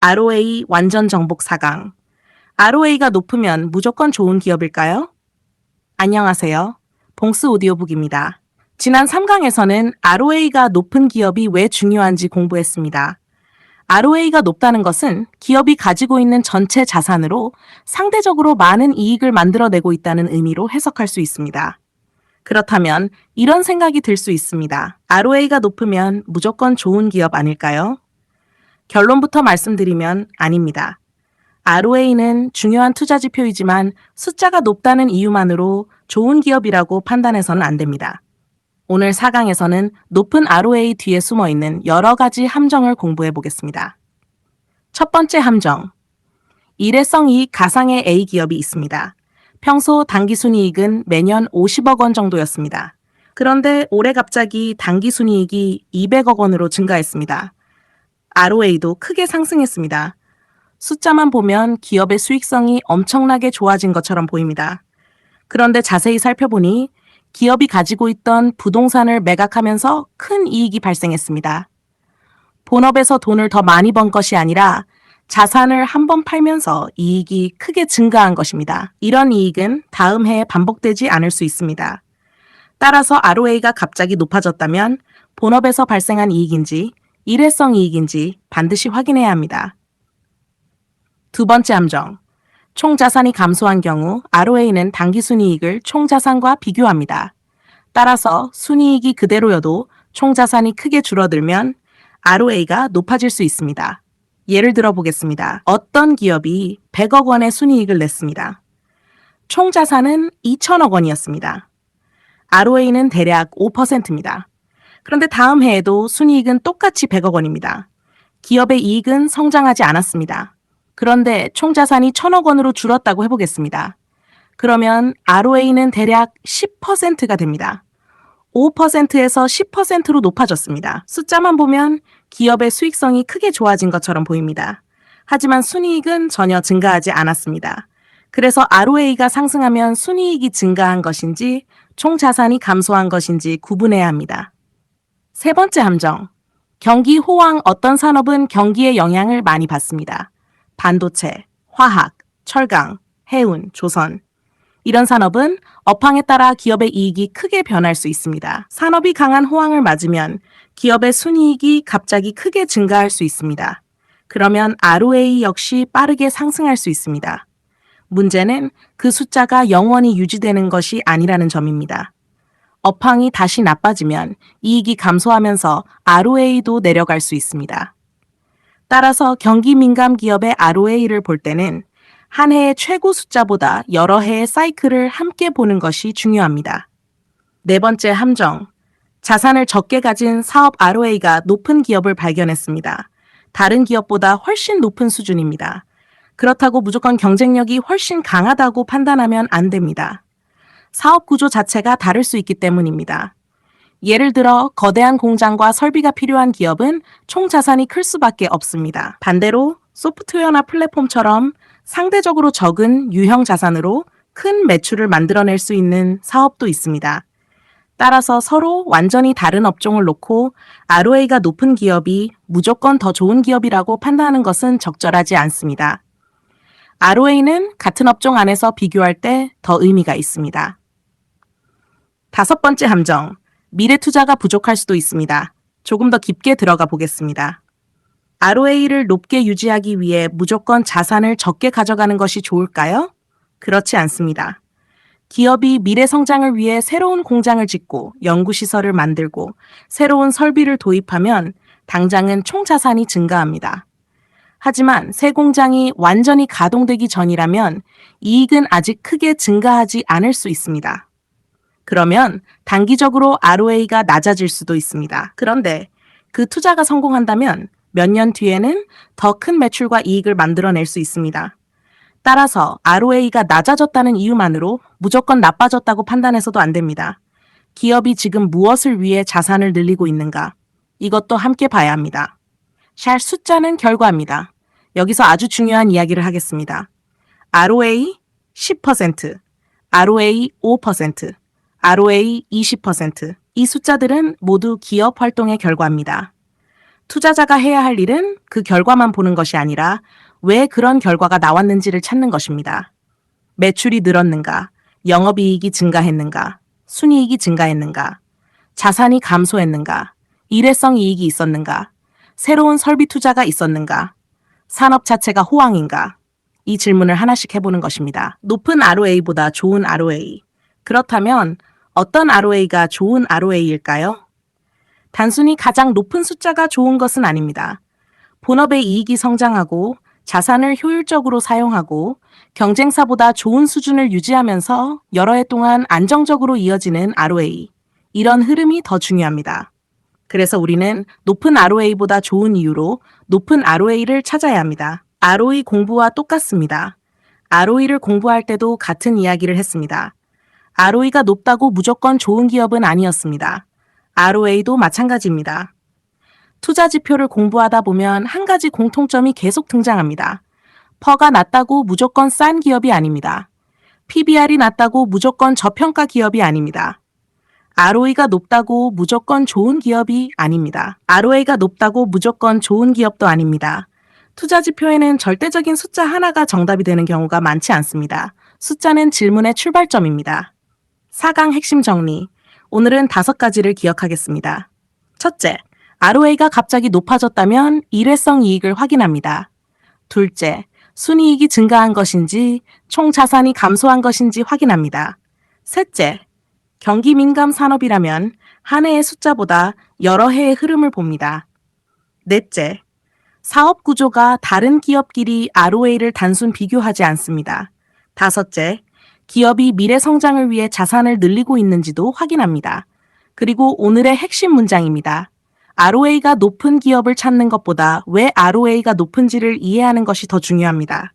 ROA 완전 정복 4강. ROA가 높으면 무조건 좋은 기업일까요? 안녕하세요. 봉스 오디오북입니다. 지난 3강에서는 ROA가 높은 기업이 왜 중요한지 공부했습니다. ROA가 높다는 것은 기업이 가지고 있는 전체 자산으로 상대적으로 많은 이익을 만들어내고 있다는 의미로 해석할 수 있습니다. 그렇다면 이런 생각이 들 수 있습니다. ROA가 높으면 무조건 좋은 기업 아닐까요? 결론부터 말씀드리면 아닙니다. ROA는 중요한 투자 지표이지만 숫자가 높다는 이유만으로 좋은 기업이라고 판단해서는 안 됩니다. 오늘 4강에서는 높은 ROA 뒤에 숨어 있는 여러 가지 함정을 공부해 보겠습니다. 첫 번째 함정. 일회성 이익 가상의 A 기업이 있습니다. 평소 당기순이익은 매년 50억 원 정도였습니다. 그런데 올해 갑자기 당기순이익이 200억 원으로 증가했습니다. ROA도 크게 상승했습니다. 숫자만 보면 기업의 수익성이 엄청나게 좋아진 것처럼 보입니다. 그런데 자세히 살펴보니 기업이 가지고 있던 부동산을 매각하면서 큰 이익이 발생했습니다. 본업에서 돈을 더 많이 번 것이 아니라 자산을 한 번 팔면서 이익이 크게 증가한 것입니다. 이런 이익은 다음 해에 반복되지 않을 수 있습니다. 따라서 ROA가 갑자기 높아졌다면 본업에서 발생한 이익인지 일회성 이익인지 반드시 확인해야 합니다. 두 번째 함정. 총자산이 감소한 경우 ROA는 당기순이익을 총자산과 비교합니다. 따라서 순이익이 그대로여도 총자산이 크게 줄어들면 ROA가 높아질 수 있습니다. 예를 들어 보겠습니다. 어떤 기업이 100억 원의 순이익을 냈습니다. 총자산은 2천억 원이었습니다. ROA는 대략 5%입니다. 그런데 다음 해에도 순이익은 똑같이 100억 원입니다. 기업의 이익은 성장하지 않았습니다. 그런데 총자산이 1,000억 원으로 줄었다고 해보겠습니다. 그러면 ROA는 대략 10%가 됩니다. 5%에서 10%로 높아졌습니다. 숫자만 보면 기업의 수익성이 크게 좋아진 것처럼 보입니다. 하지만 순이익은 전혀 증가하지 않았습니다. 그래서 ROA가 상승하면 순이익이 증가한 것인지 총자산이 감소한 것인지 구분해야 합니다. 세 번째 함정. 경기 호황 어떤 산업은 경기의 영향을 많이 받습니다. 반도체, 화학, 철강, 해운, 조선. 이런 산업은 업황에 따라 기업의 이익이 크게 변할 수 있습니다. 산업이 강한 호황을 맞으면 기업의 순이익이 갑자기 크게 증가할 수 있습니다. 그러면 ROA 역시 빠르게 상승할 수 있습니다. 문제는 그 숫자가 영원히 유지되는 것이 아니라는 점입니다. 업황이 다시 나빠지면 이익이 감소하면서 ROA도 내려갈 수 있습니다. 따라서 경기 민감 기업의 ROA를 볼 때는 한 해의 최고 숫자보다 여러 해의 사이클을 함께 보는 것이 중요합니다. 네 번째 함정. 자산을 적게 가진 사업 ROA가 높은 기업을 발견했습니다. 다른 기업보다 훨씬 높은 수준입니다. 그렇다고 무조건 경쟁력이 훨씬 강하다고 판단하면 안 됩니다. 사업 구조 자체가 다를 수 있기 때문입니다. 예를 들어 거대한 공장과 설비가 필요한 기업은 총 자산이 클 수밖에 없습니다. 반대로 소프트웨어나 플랫폼처럼 상대적으로 적은 유형 자산으로 큰 매출을 만들어낼 수 있는 사업도 있습니다. 따라서 서로 완전히 다른 업종을 놓고 ROA가 높은 기업이 무조건 더 좋은 기업이라고 판단하는 것은 적절하지 않습니다. ROA는 같은 업종 안에서 비교할 때 더 의미가 있습니다. 다섯 번째 함정. 미래 투자가 부족할 수도 있습니다. 조금 더 깊게 들어가 보겠습니다. ROA를 높게 유지하기 위해 무조건 자산을 적게 가져가는 것이 좋을까요? 그렇지 않습니다. 기업이 미래 성장을 위해 새로운 공장을 짓고 연구시설을 만들고 새로운 설비를 도입하면 당장은 총 자산이 증가합니다. 하지만 새 공장이 완전히 가동되기 전이라면 이익은 아직 크게 증가하지 않을 수 있습니다. 그러면 단기적으로 ROA가 낮아질 수도 있습니다. 그런데 그 투자가 성공한다면 몇 년 뒤에는 더 큰 매출과 이익을 만들어낼 수 있습니다. 따라서 ROA가 낮아졌다는 이유만으로 무조건 나빠졌다고 판단해서도 안 됩니다. 기업이 지금 무엇을 위해 자산을 늘리고 있는가? 이것도 함께 봐야 합니다. 샬 숫자는 결과입니다. 여기서 아주 중요한 이야기를 하겠습니다. ROA 10%, ROA 5%, ROA 20%. 이 숫자들은 모두 기업 활동의 결과입니다. 투자자가 해야 할 일은 그 결과만 보는 것이 아니라 왜 그런 결과가 나왔는지를 찾는 것입니다. 매출이 늘었는가, 영업이익이 증가했는가, 순이익이 증가했는가, 자산이 감소했는가, 일회성 이익이 있었는가, 새로운 설비 투자가 있었는가, 산업 자체가 호황인가, 이 질문을 하나씩 해보는 것입니다. 높은 ROA보다 좋은 ROA. 그렇다면 어떤 ROA가 좋은 ROA일까요? 단순히 가장 높은 숫자가 좋은 것은 아닙니다. 본업의 이익이 성장하고 자산을 효율적으로 사용하고 경쟁사보다 좋은 수준을 유지하면서 여러 해 동안 안정적으로 이어지는 ROA. 이런 흐름이 더 중요합니다. 그래서 우리는 높은 ROA보다 좋은 이유로 높은 ROA를 찾아야 합니다. ROE 공부와 똑같습니다. ROE를 공부할 때도 같은 이야기를 했습니다. ROE가 높다고 무조건 좋은 기업은 아니었습니다. ROA도 마찬가지입니다. 투자 지표를 공부하다 보면 한 가지 공통점이 계속 등장합니다. 퍼가 낮다고 무조건 싼 기업이 아닙니다. PBR이 낮다고 무조건 저평가 기업이 아닙니다. ROE가 높다고 무조건 좋은 기업이 아닙니다. ROA가 높다고 무조건 좋은 기업도 아닙니다. 투자 지표에는 절대적인 숫자 하나가 정답이 되는 경우가 많지 않습니다. 숫자는 질문의 출발점입니다. 4강 핵심 정리. 오늘은 5가지를 기억하겠습니다. 첫째, ROA가 갑자기 높아졌다면 일회성 이익을 확인합니다. 둘째, 순이익이 증가한 것인지 총 자산이 감소한 것인지 확인합니다. 셋째, 경기 민감 산업이라면 한 해의 숫자보다 여러 해의 흐름을 봅니다. 넷째, 사업 구조가 다른 기업끼리 ROA를 단순 비교하지 않습니다. 다섯째, 기업이 미래 성장을 위해 자산을 늘리고 있는지도 확인합니다. 그리고 오늘의 핵심 문장입니다. ROA가 높은 기업을 찾는 것보다 왜 ROA가 높은지를 이해하는 것이 더 중요합니다.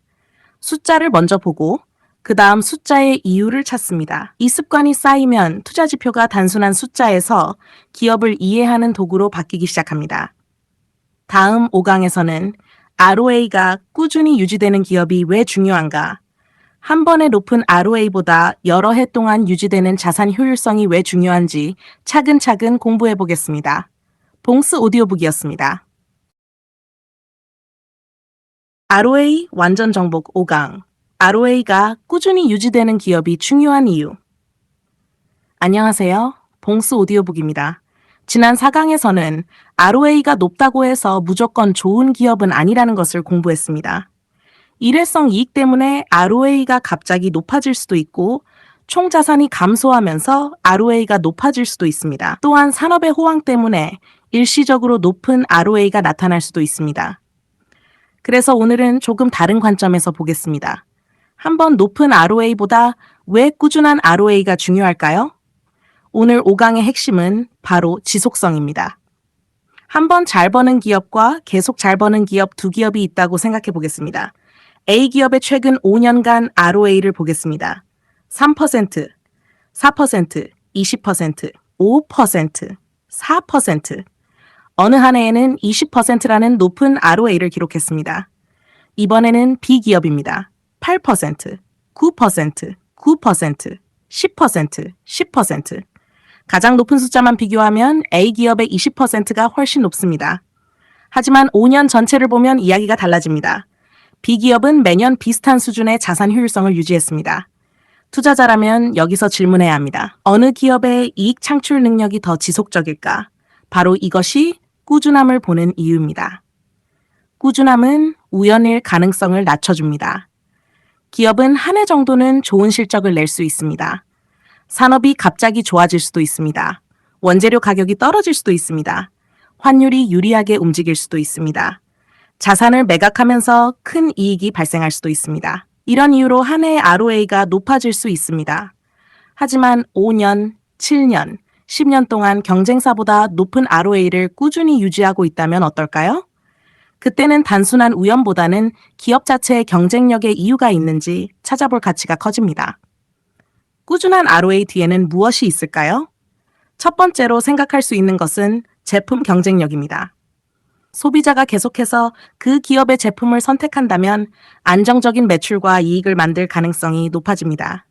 숫자를 먼저 보고 그 다음 숫자의 이유를 찾습니다. 이 습관이 쌓이면 투자 지표가 단순한 숫자에서 기업을 이해하는 도구로 바뀌기 시작합니다. 다음 5강에서는 ROA가 꾸준히 유지되는 기업이 왜 중요한가? 한 번에 높은 ROA보다 여러 해 동안 유지되는 자산 효율성이 왜 중요한지 차근차근 공부해 보겠습니다. 봉스 오디오북이었습니다. ROA 완전 정복 5강. ROA가 꾸준히 유지되는 기업이 중요한 이유. 안녕하세요. 봉스 오디오북입니다. 지난 4강에서는 ROA가 높다고 해서 무조건 좋은 기업은 아니라는 것을 공부했습니다. 일회성 이익 때문에 ROA가 갑자기 높아질 수도 있고 총 자산이 감소하면서 ROA가 높아질 수도 있습니다. 또한 산업의 호황 때문에 일시적으로 높은 ROA가 나타날 수도 있습니다. 그래서 오늘은 조금 다른 관점에서 보겠습니다. 한번 높은 ROA보다 왜 꾸준한 ROA가 중요할까요? 오늘 5강의 핵심은 바로 지속성입니다. 한번 잘 버는 기업과 계속 잘 버는 기업 두 기업이 있다고 생각해 보겠습니다. A기업의 최근 5년간 ROA를 보겠습니다. 3%, 4%, 20%, 5%, 4%. 어느 한 해에는 20%라는 높은 ROA를 기록했습니다. 이번에는 B기업입니다. 8%, 9%, 9%, 10%, 10%. 가장 높은 숫자만 비교하면 A기업의 20%가 훨씬 높습니다. 하지만 5년 전체를 보면 이야기가 달라집니다. B기업은 매년 비슷한 수준의 자산 효율성을 유지했습니다. 투자자라면 여기서 질문해야 합니다. 어느 기업의 이익 창출 능력이 더 지속적일까? 바로 이것이 꾸준함을 보는 이유입니다. 꾸준함은 우연일 가능성을 낮춰줍니다. 기업은 한 해 정도는 좋은 실적을 낼 수 있습니다. 산업이 갑자기 좋아질 수도 있습니다. 원재료 가격이 떨어질 수도 있습니다. 환율이 유리하게 움직일 수도 있습니다. 자산을 매각하면서 큰 이익이 발생할 수도 있습니다. 이런 이유로 한 해의 ROA가 높아질 수 있습니다. 하지만 5년, 7년, 10년 동안 경쟁사보다 높은 ROA를 꾸준히 유지하고 있다면 어떨까요? 그때는 단순한 우연보다는 기업 자체의 경쟁력에 이유가 있는지 찾아볼 가치가 커집니다. 꾸준한 ROA 뒤에는 무엇이 있을까요? 첫 번째로 생각할 수 있는 것은 제품 경쟁력입니다. 소비자가 계속해서 그 기업의 제품을 선택한다면 안정적인 매출과 이익을 만들 가능성이 높아집니다.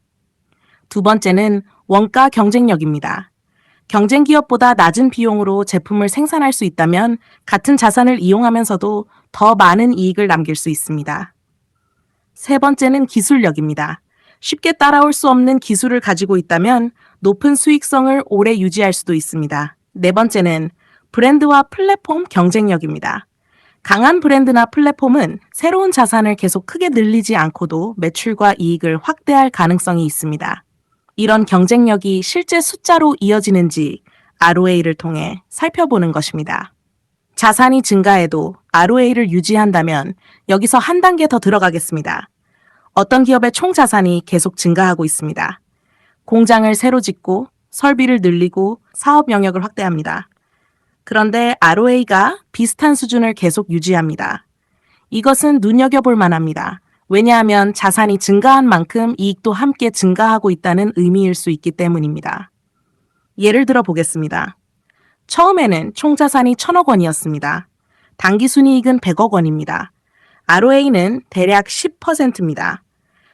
두 번째는 원가 경쟁력입니다. 경쟁 기업보다 낮은 비용으로 제품을 생산할 수 있다면 같은 자산을 이용하면서도 더 많은 이익을 남길 수 있습니다. 세 번째는 기술력입니다. 쉽게 따라올 수 없는 기술을 가지고 있다면 높은 수익성을 오래 유지할 수도 있습니다. 네 번째는 브랜드와 플랫폼 경쟁력입니다. 강한 브랜드나 플랫폼은 새로운 자산을 계속 크게 늘리지 않고도 매출과 이익을 확대할 가능성이 있습니다. 이런 경쟁력이 실제 숫자로 이어지는지 ROA를 통해 살펴보는 것입니다. 자산이 증가해도 ROA를 유지한다면 여기서 한 단계 더 들어가겠습니다. 어떤 기업의 총 자산이 계속 증가하고 있습니다. 공장을 새로 짓고 설비를 늘리고 사업 영역을 확대합니다. 그런데 ROA가 비슷한 수준을 계속 유지합니다. 이것은 눈여겨볼 만합니다. 왜냐하면 자산이 증가한 만큼 이익도 함께 증가하고 있다는 의미일 수 있기 때문입니다. 예를 들어 보겠습니다. 처음에는 총 자산이 1,000억 원이었습니다. 당기순이익은 100억 원입니다. ROA는 대략 10%입니다.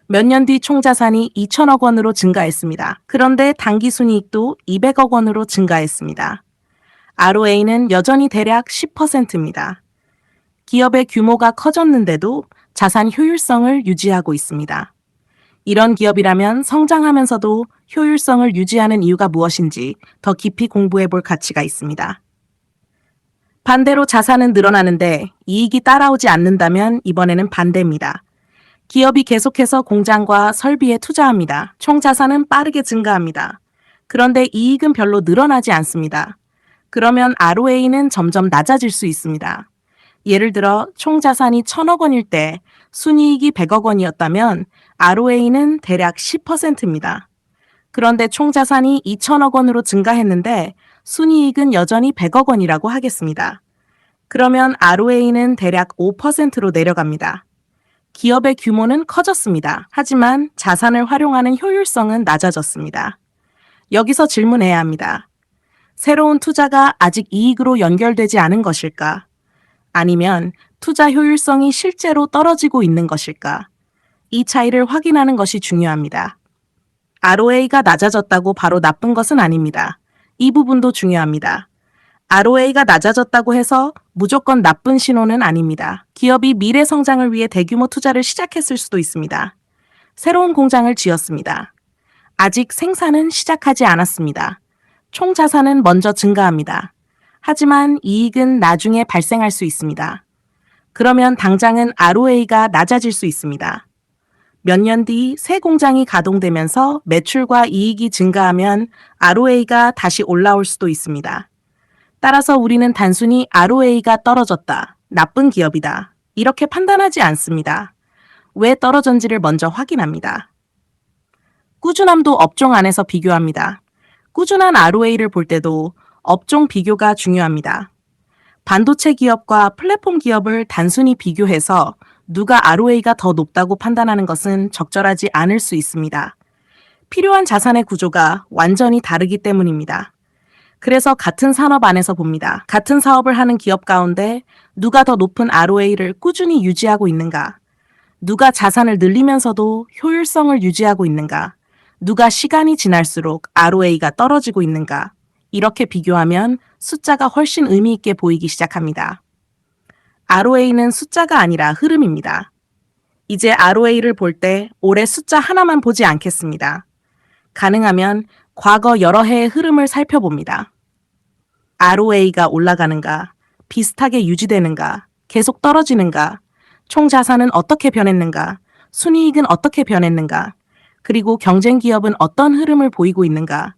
몇 년 뒤 총 자산이 2,000억 원으로 증가했습니다. 그런데 당기순이익도 200억 원으로 증가했습니다. ROA는 여전히 대략 10%입니다. 기업의 규모가 커졌는데도 자산 효율성을 유지하고 있습니다. 이런 기업이라면 성장하면서도 효율성을 유지하는 이유가 무엇인지 더 깊이 공부해 볼 가치가 있습니다. 반대로 자산은 늘어나는데 이익이 따라오지 않는다면 이번에는 반대입니다. 기업이 계속해서 공장과 설비에 투자합니다. 총 자산은 빠르게 증가합니다. 그런데 이익은 별로 늘어나지 않습니다. 그러면 ROA는 점점 낮아질 수 있습니다. 예를 들어 총 자산이 1,000억 원일 때 순이익이 100억 원이었다면 ROA는 대략 10%입니다. 그런데 총 자산이 2,000억 원으로 증가했는데 순이익은 여전히 100억 원이라고 하겠습니다. 그러면 ROA는 대략 5%로 내려갑니다. 기업의 규모는 커졌습니다. 하지만 자산을 활용하는 효율성은 낮아졌습니다. 여기서 질문해야 합니다. 새로운 투자가 아직 이익으로 연결되지 않은 것일까? 아니면 투자 효율성이 실제로 떨어지고 있는 것일까? 이 차이를 확인하는 것이 중요합니다. ROA가 낮아졌다고 바로 나쁜 것은 아닙니다. 이 부분도 중요합니다. ROA가 낮아졌다고 해서 무조건 나쁜 신호는 아닙니다. 기업이 미래 성장을 위해 대규모 투자를 시작했을 수도 있습니다. 새로운 공장을 지었습니다. 아직 생산은 시작하지 않았습니다. 총 자산은 먼저 증가합니다. 하지만 이익은 나중에 발생할 수 있습니다. 그러면 당장은 ROA가 낮아질 수 있습니다. 몇 년 뒤 새 공장이 가동되면서 매출과 이익이 증가하면 ROA가 다시 올라올 수도 있습니다. 따라서 우리는 단순히 ROA가 떨어졌다, 나쁜 기업이다, 이렇게 판단하지 않습니다. 왜 떨어졌는지를 먼저 확인합니다. 꾸준함도 업종 안에서 비교합니다. 꾸준한 ROA를 볼 때도 업종 비교가 중요합니다. 반도체 기업과 플랫폼 기업을 단순히 비교해서 누가 ROA가 더 높다고 판단하는 것은 적절하지 않을 수 있습니다. 필요한 자산의 구조가 완전히 다르기 때문입니다. 그래서 같은 산업 안에서 봅니다. 같은 사업을 하는 기업 가운데 누가 더 높은 ROA를 꾸준히 유지하고 있는가? 누가 자산을 늘리면서도 효율성을 유지하고 있는가? 누가 시간이 지날수록 ROA가 떨어지고 있는가? 이렇게 비교하면 숫자가 훨씬 의미 있게 보이기 시작합니다. ROA는 숫자가 아니라 흐름입니다. 이제 ROA를 볼 때 올해 숫자 하나만 보지 않겠습니다. 가능하면 과거 여러 해의 흐름을 살펴봅니다. ROA가 올라가는가, 비슷하게 유지되는가, 계속 떨어지는가, 총 자산은 어떻게 변했는가, 순이익은 어떻게 변했는가, 그리고 경쟁 기업은 어떤 흐름을 보이고 있는가.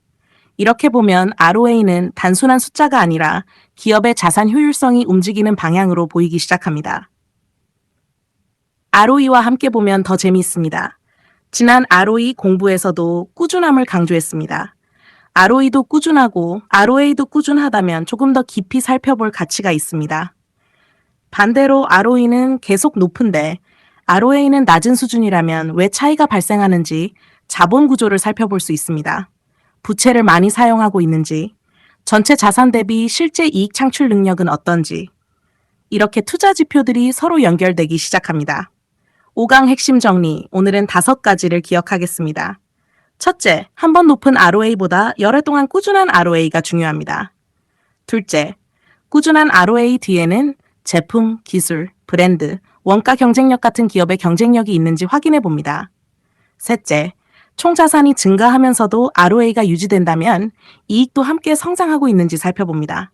이렇게 보면 ROA는 단순한 숫자가 아니라 기업의 자산 효율성이 움직이는 방향으로 보이기 시작합니다. ROE와 함께 보면 더 재미있습니다. 지난 ROE 공부에서도 꾸준함을 강조했습니다. ROE도 꾸준하고 ROA도 꾸준하다면 조금 더 깊이 살펴볼 가치가 있습니다. 반대로 ROE는 계속 높은데 ROA는 낮은 수준이라면 왜 차이가 발생하는지 자본 구조를 살펴볼 수 있습니다. 부채를 많이 사용하고 있는지, 전체 자산 대비 실제 이익 창출 능력은 어떤지, 이렇게 투자 지표들이 서로 연결되기 시작합니다. 5강 핵심 정리, 오늘은 5가지를 기억하겠습니다. 첫째, 한 번 높은 ROA보다 여러 해 동안 꾸준한 ROA가 중요합니다. 둘째, 꾸준한 ROA 뒤에는 제품, 기술, 브랜드, 원가 경쟁력 같은 기업의 경쟁력이 있는지 확인해 봅니다. 셋째, 총 자산이 증가하면서도 ROA가 유지된다면 이익도 함께 성장하고 있는지 살펴봅니다.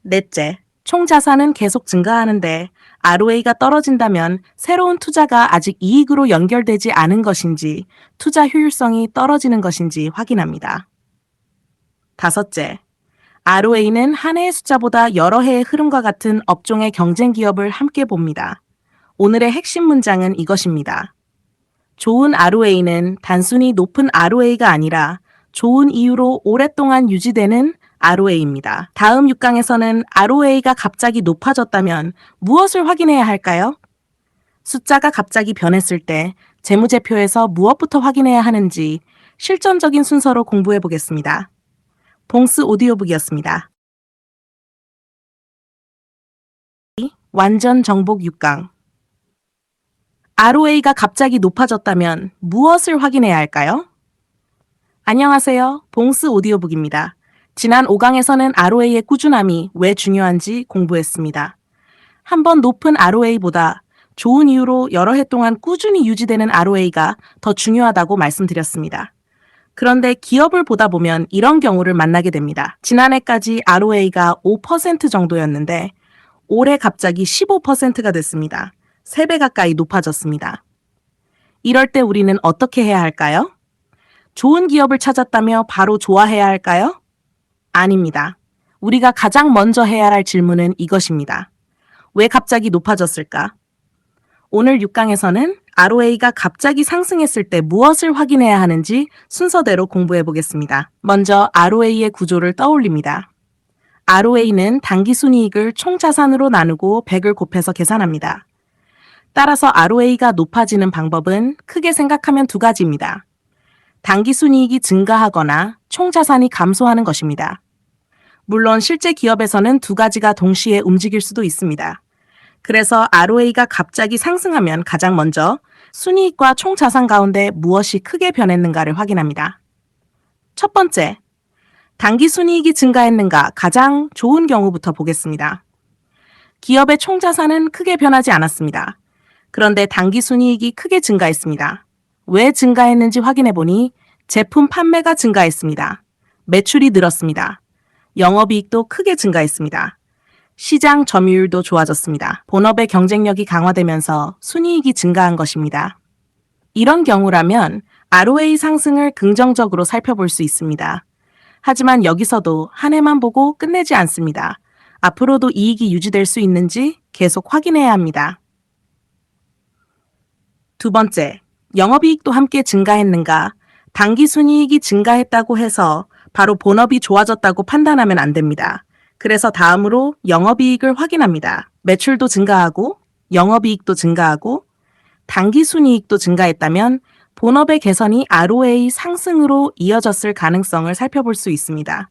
넷째, 총 자산은 계속 증가하는데 ROA가 떨어진다면 새로운 투자가 아직 이익으로 연결되지 않은 것인지 투자 효율성이 떨어지는 것인지 확인합니다. 다섯째, ROA는 한 해의 숫자보다 여러 해의 흐름과 같은 업종의 경쟁 기업을 함께 봅니다. 오늘의 핵심 문장은 이것입니다. 좋은 ROA는 단순히 높은 ROA가 아니라 좋은 이유로 오랫동안 유지되는 ROA입니다. 다음 6강에서는 ROA가 갑자기 높아졌다면 무엇을 확인해야 할까요? 숫자가 갑자기 변했을 때 재무제표에서 무엇부터 확인해야 하는지 실전적인 순서로 공부해 보겠습니다. 봉스 오디오북이었습니다. 완전 정복 6강. ROA가 갑자기 높아졌다면 무엇을 확인해야 할까요? 안녕하세요. 봉스 오디오북입니다. 지난 5강에서는 ROA의 꾸준함이 왜 중요한지 공부했습니다. 한번 높은 ROA보다 좋은 이유로 여러 해 동안 꾸준히 유지되는 ROA가 더 중요하다고 말씀드렸습니다. 그런데 기업을 보다 보면 이런 경우를 만나게 됩니다. 지난해까지 ROA가 5% 정도였는데 올해 갑자기 15%가 됐습니다. 3배 가까이 높아졌습니다. 이럴 때 우리는 어떻게 해야 할까요? 좋은 기업을 찾았다며 바로 좋아해야 할까요? 아닙니다. 우리가 가장 먼저 해야 할 질문은 이것입니다. 왜 갑자기 높아졌을까? 오늘 6강에서는 ROA가 갑자기 상승했을 때 무엇을 확인해야 하는지 순서대로 공부해 보겠습니다. 먼저 ROA의 구조를 떠올립니다. ROA는 당기순이익을 총자산으로 나누고 100을 곱해서 계산합니다. 따라서 ROA가 높아지는 방법은 크게 생각하면 두 가지입니다. 당기순이익이 증가하거나 총자산이 감소하는 것입니다. 물론 실제 기업에서는 두 가지가 동시에 움직일 수도 있습니다. 그래서 ROA가 갑자기 상승하면 가장 먼저 순이익과 총자산 가운데 무엇이 크게 변했는가를 확인합니다. 첫 번째, 당기순이익이 증가했는가 가장 좋은 경우부터 보겠습니다. 기업의 총자산은 크게 변하지 않았습니다. 그런데 당기순이익이 크게 증가했습니다. 왜 증가했는지 확인해보니 제품 판매가 증가했습니다. 매출이 늘었습니다. 영업이익도 크게 증가했습니다. 시장 점유율도 좋아졌습니다. 본업의 경쟁력이 강화되면서 순이익이 증가한 것입니다. 이런 경우라면 ROA 상승을 긍정적으로 살펴볼 수 있습니다. 하지만 여기서도 한 해만 보고 끝내지 않습니다. 앞으로도 이익이 유지될 수 있는지 계속 확인해야 합니다. 두 번째, 영업이익도 함께 증가했는가? 당기순이익이 증가했다고 해서 바로 본업이 좋아졌다고 판단하면 안 됩니다. 그래서 다음으로 영업이익을 확인합니다. 매출도 증가하고 영업이익도 증가하고 당기순이익도 증가했다면 본업의 개선이 ROA 상승으로 이어졌을 가능성을 살펴볼 수 있습니다.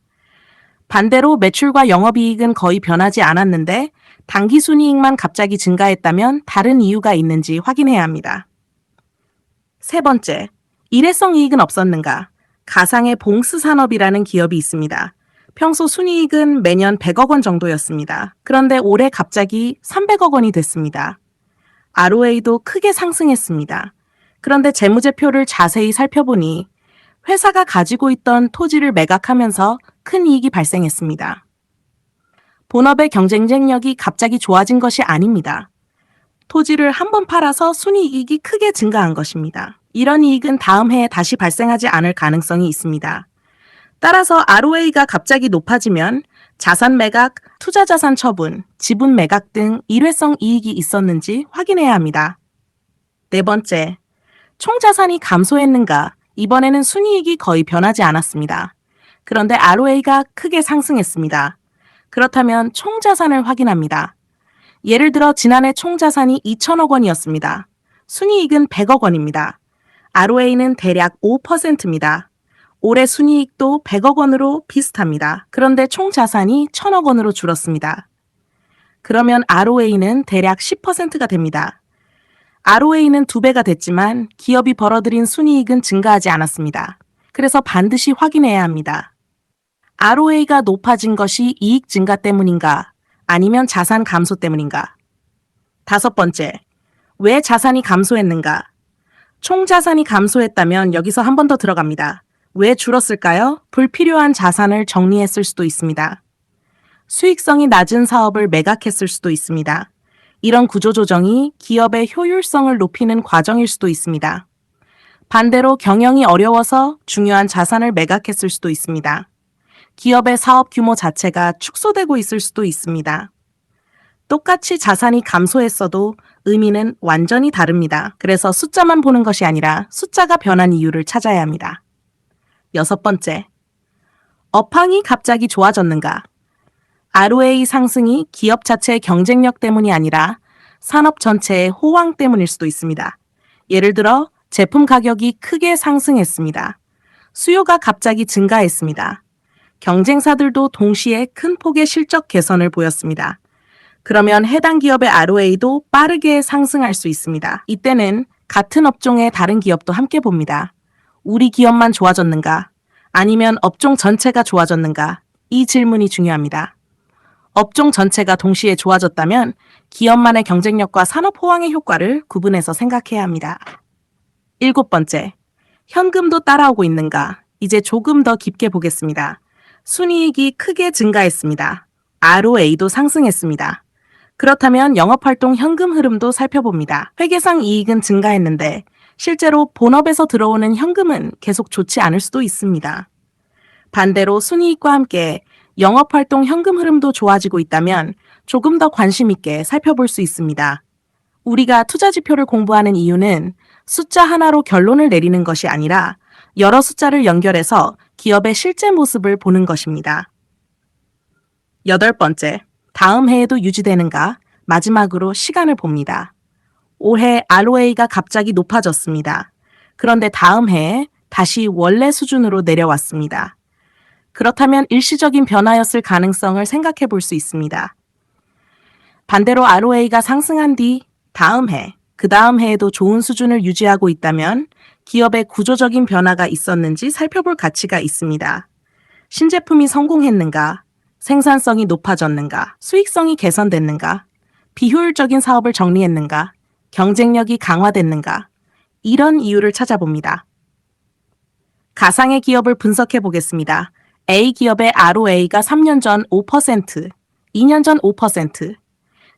반대로 매출과 영업이익은 거의 변하지 않았는데 당기순이익만 갑자기 증가했다면 다른 이유가 있는지 확인해야 합니다. 세 번째, 일회성 이익은 없었는가? 가상의 봉스 산업이라는 기업이 있습니다. 평소 순이익은 매년 100억 원 정도였습니다. 그런데 올해 갑자기 300억 원이 됐습니다. ROA도 크게 상승했습니다. 그런데 재무제표를 자세히 살펴보니 회사가 가지고 있던 토지를 매각하면서 큰 이익이 발생했습니다. 본업의 경쟁력이 갑자기 좋아진 것이 아닙니다. 토지를 한 번 팔아서 순이익이 크게 증가한 것입니다. 이런 이익은 다음 해에 다시 발생하지 않을 가능성이 있습니다. 따라서 ROA가 갑자기 높아지면 자산 매각, 투자자산 처분, 지분 매각 등 일회성 이익이 있었는지 확인해야 합니다. 네 번째, 총자산이 감소했는가? 이번에는 순이익이 거의 변하지 않았습니다. 그런데 ROA가 크게 상승했습니다. 그렇다면 총자산을 확인합니다. 예를 들어 지난해 총자산이 2천억 원이었습니다. 순이익은 100억 원입니다. ROA는 대략 5%입니다. 올해 순이익도 100억 원으로 비슷합니다. 그런데 총자산이 1,000억 원으로 줄었습니다. 그러면 ROA는 대략 10%가 됩니다. ROA는 2배가 됐지만 기업이 벌어들인 순이익은 증가하지 않았습니다. 그래서 반드시 확인해야 합니다. ROA가 높아진 것이 이익 증가 때문인가? 아니면 자산 감소 때문인가? 5번째, 왜 자산이 감소했는가? 총 자산이 감소했다면 여기서 한 번 더 들어갑니다. 왜 줄었을까요? 불필요한 자산을 정리했을 수도 있습니다. 수익성이 낮은 사업을 매각했을 수도 있습니다. 이런 구조조정이 기업의 효율성을 높이는 과정일 수도 있습니다. 반대로 경영이 어려워서 중요한 자산을 매각했을 수도 있습니다. 기업의 사업 규모 자체가 축소되고 있을 수도 있습니다. 똑같이 자산이 감소했어도 의미는 완전히 다릅니다. 그래서 숫자만 보는 것이 아니라 숫자가 변한 이유를 찾아야 합니다. 6번째, 업황이 갑자기 좋아졌는가? ROA 상승이 기업 자체의 경쟁력 때문이 아니라 산업 전체의 호황 때문일 수도 있습니다. 예를 들어 제품 가격이 크게 상승했습니다. 수요가 갑자기 증가했습니다. 경쟁사들도 동시에 큰 폭의 실적 개선을 보였습니다. 그러면 해당 기업의 ROA도 빠르게 상승할 수 있습니다. 이때는 같은 업종의 다른 기업도 함께 봅니다. 우리 기업만 좋아졌는가? 아니면 업종 전체가 좋아졌는가? 이 질문이 중요합니다. 업종 전체가 동시에 좋아졌다면 기업만의 경쟁력과 산업 호황의 효과를 구분해서 생각해야 합니다. 7번째, 현금도 따라오고 있는가? 이제 조금 더 깊게 보겠습니다. 순이익이 크게 증가했습니다. ROA도 상승했습니다. 그렇다면 영업활동 현금 흐름도 살펴봅니다. 회계상 이익은 증가했는데 실제로 본업에서 들어오는 현금은 계속 좋지 않을 수도 있습니다. 반대로 순이익과 함께 영업활동 현금 흐름도 좋아지고 있다면 조금 더 관심 있게 살펴볼 수 있습니다. 우리가 투자 지표를 공부하는 이유는 숫자 하나로 결론을 내리는 것이 아니라 여러 숫자를 연결해서 기업의 실제 모습을 보는 것입니다. 8번째, 다음 해에도 유지되는가? 마지막으로 시간을 봅니다. 올해 ROA가 갑자기 높아졌습니다. 그런데 다음 해에 다시 원래 수준으로 내려왔습니다. 그렇다면 일시적인 변화였을 가능성을 생각해 볼 수 있습니다. 반대로 ROA가 상승한 뒤 다음 해, 그 다음 해에도 좋은 수준을 유지하고 있다면 기업의 구조적인 변화가 있었는지 살펴볼 가치가 있습니다. 신제품이 성공했는가? 생산성이 높아졌는가? 수익성이 개선됐는가? 비효율적인 사업을 정리했는가? 경쟁력이 강화됐는가? 이런 이유를 찾아봅니다. 가상의 기업을 분석해 보겠습니다. A 기업의 ROA가 3년 전 5%, 2년 전 5%,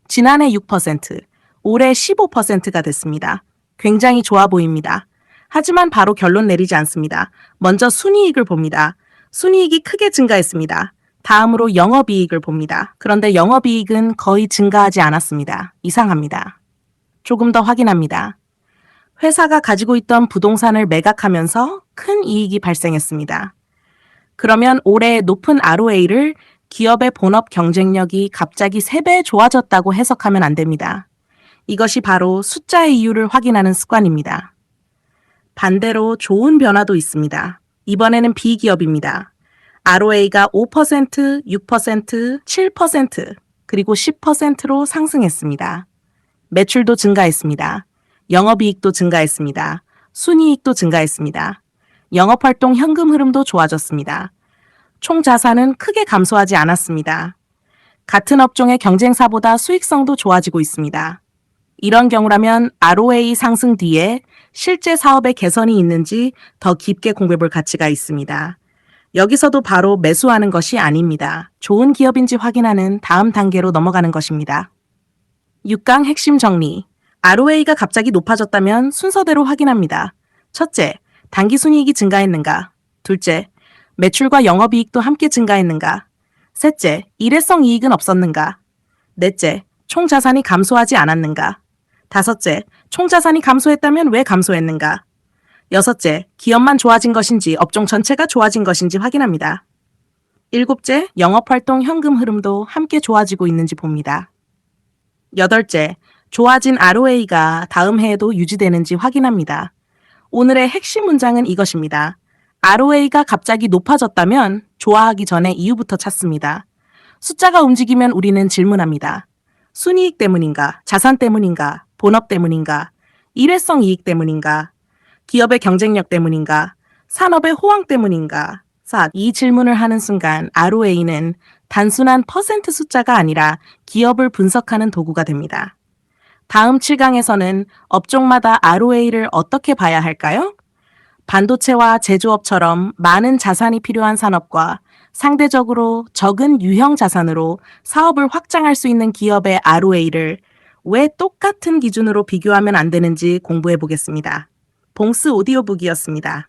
지난해 6%, 올해 15%가 됐습니다. 굉장히 좋아 보입니다. 하지만 바로 결론 내리지 않습니다. 먼저 순이익을 봅니다. 순이익이 크게 증가했습니다. 다음으로 영업이익을 봅니다. 그런데 영업이익은 거의 증가하지 않았습니다. 이상합니다. 조금 더 확인합니다. 회사가 가지고 있던 부동산을 매각하면서 큰 이익이 발생했습니다. 그러면 올해 높은 ROA를 기업의 본업 경쟁력이 갑자기 3배 좋아졌다고 해석하면 안 됩니다. 이것이 바로 숫자의 이유를 확인하는 습관입니다. 반대로 좋은 변화도 있습니다. 이번에는 B기업입니다. ROA가 5%, 6%, 7%, 그리고 10%로 상승했습니다. 매출도 증가했습니다. 영업이익도 증가했습니다. 순이익도 증가했습니다. 영업활동 현금 흐름도 좋아졌습니다. 총 자산은 크게 감소하지 않았습니다. 같은 업종의 경쟁사보다 수익성도 좋아지고 있습니다. 이런 경우라면 ROA 상승 뒤에 실제 사업의 개선이 있는지 더 깊게 공부해 볼 가치가 있습니다. 여기서도 바로 매수하는 것이 아닙니다. 좋은 기업인지 확인하는 다음 단계로 넘어가는 것입니다. 6강 핵심 정리. ROA가 갑자기 높아졌다면 순서대로 확인합니다. 첫째, 당기순이익이 증가했는가? 둘째, 매출과 영업이익도 함께 증가했는가? 셋째, 일회성 이익은 없었는가? 넷째, 총 자산이 감소하지 않았는가? 다섯째, 총 자산이 감소했다면 왜 감소했는가? 여섯째, 기업만 좋아진 것인지 업종 전체가 좋아진 것인지 확인합니다. 일곱째, 영업활동 현금 흐름도 함께 좋아지고 있는지 봅니다. 여덟째, 좋아진 ROA가 다음 해에도 유지되는지 확인합니다. 오늘의 핵심 문장은 이것입니다. ROA가 갑자기 높아졌다면 좋아하기 전에 이유부터 찾습니다. 숫자가 움직이면 우리는 질문합니다. 순이익 때문인가? 자산 때문인가? 본업 때문인가? 일회성 이익 때문인가? 기업의 경쟁력 때문인가? 산업의 호황 때문인가? 이 질문을 하는 순간 ROA는 단순한 퍼센트 숫자가 아니라 기업을 분석하는 도구가 됩니다. 다음 7강에서는 업종마다 ROA를 어떻게 봐야 할까요? 반도체와 제조업처럼 많은 자산이 필요한 산업과 상대적으로 적은 유형 자산으로 사업을 확장할 수 있는 기업의 ROA를 왜 똑같은 기준으로 비교하면 안 되는지 공부해 보겠습니다. 봉스 오디오북이었습니다.